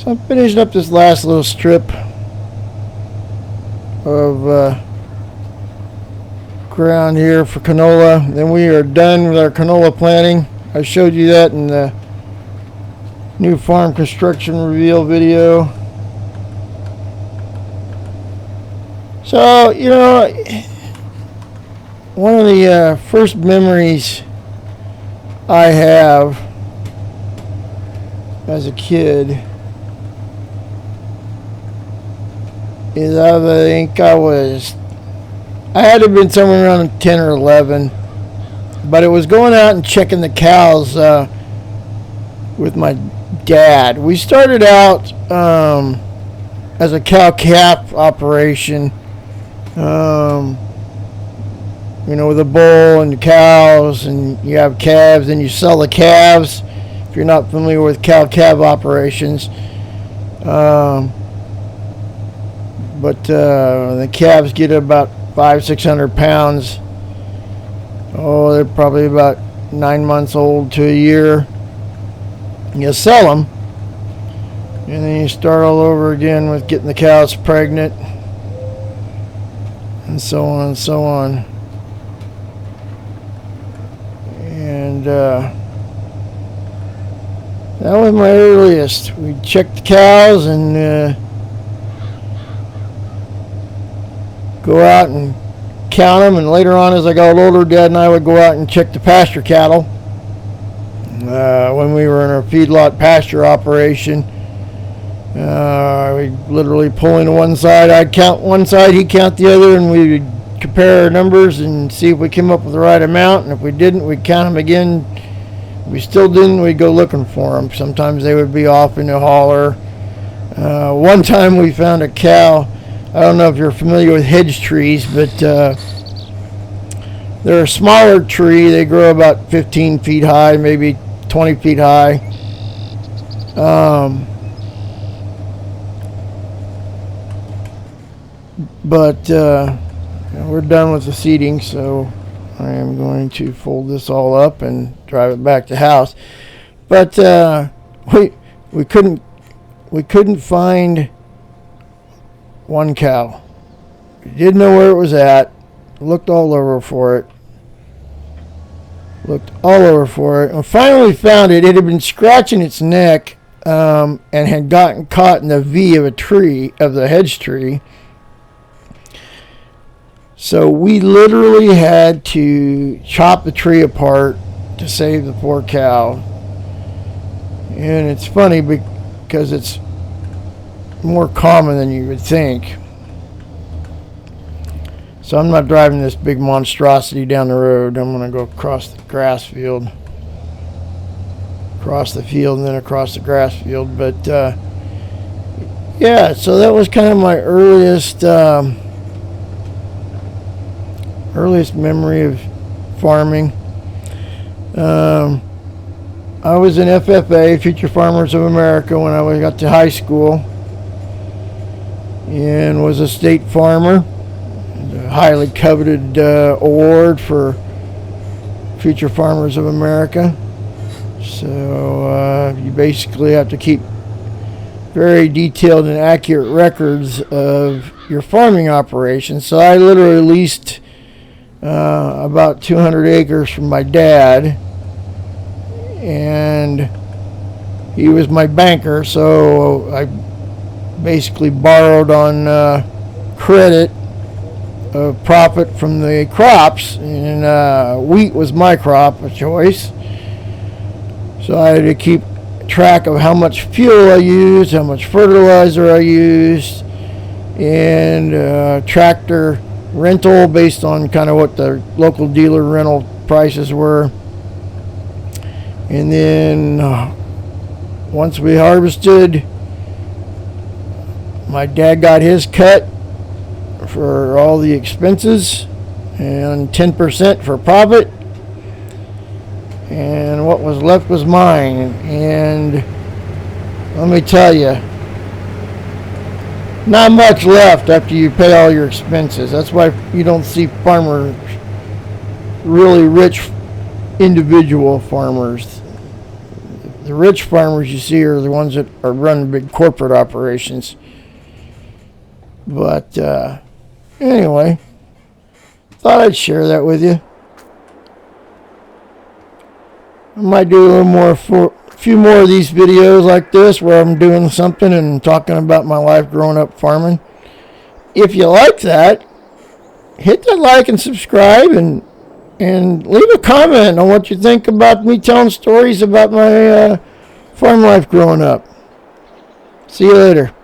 So I'm finishing up this last little strip of ground here for canola. Then we are done with our canola planting. I showed you that in the new farm construction reveal video. So, you know, one of the first memories I have as a kid is I think I had to have been somewhere around 10 or 11, but it was going out and checking the cows with my dad. We started out as a cow calf operation, you know, with a bull and the cows, and you have calves, and you sell the calves. If you're not familiar with cow calf operations, but the calves get about 500-600 pounds. Oh, they're probably about 9 months old to a year. You sell them, and then you start all over again with getting the cows pregnant, and so on and so on. And that was my earliest. We'd check the cows and go out and count them, and later on as I got older, Dad and I would go out and check the pasture cattle. When we were in our feedlot pasture operation, we literally pulling to one side. I'd count one side, he'd count the other, and we would compare our numbers and see if we came up with the right amount, and if we didn't, we'd count them again. If we still didn't, we'd go looking for them. Sometimes they would be off in the holler. One time we found a cow. I don't know if you're familiar with hedge trees, but they're a smaller tree. They grow about 15 feet high, maybe 20 feet high. But we're done with the seeding, so I am going to fold this all up and drive it back to the house. But we couldn't find one cow. We didn't know where it was at. Looked all over for it. And finally found it. It had been scratching its neck and had gotten caught in the V of a tree, of the hedge tree. So we literally had to chop the tree apart to save the poor cow. And it's funny because it's more common than you would think. So I'm not driving this big monstrosity down the road. I'm going to go across the grass field. Across the field and then across the grass field. But yeah, so that was kind of my earliest memory of farming. I was in FFA, Future Farmers of America, when I got to high school, and was a state farmer. A highly coveted award for Future Farmers of America. So you basically have to keep very detailed and accurate records of your farming operations. So I literally leased about 200 acres from my dad, and he was my banker, so I basically borrowed on credit of profit from the crops, and wheat was my crop of choice. So I had to keep track of how much fuel I used, how much fertilizer I used, and tractor rental based on kind of what the local dealer rental prices were. And then once we harvested, my dad got his cut for all the expenses and 10% for profit, and what was left was mine. And let me tell you, not much left after you pay all your expenses. That's why you don't see farmers, really rich individual farmers. The rich farmers you see are the ones that are running big corporate operations. But anyway, thought I'd share that with you. I might do a little more for a few more of these videos like this where I'm doing something and talking about my life growing up farming. If you like that, hit that like and subscribe, and leave a comment on what you think about me telling stories about my farm life growing up. See you later.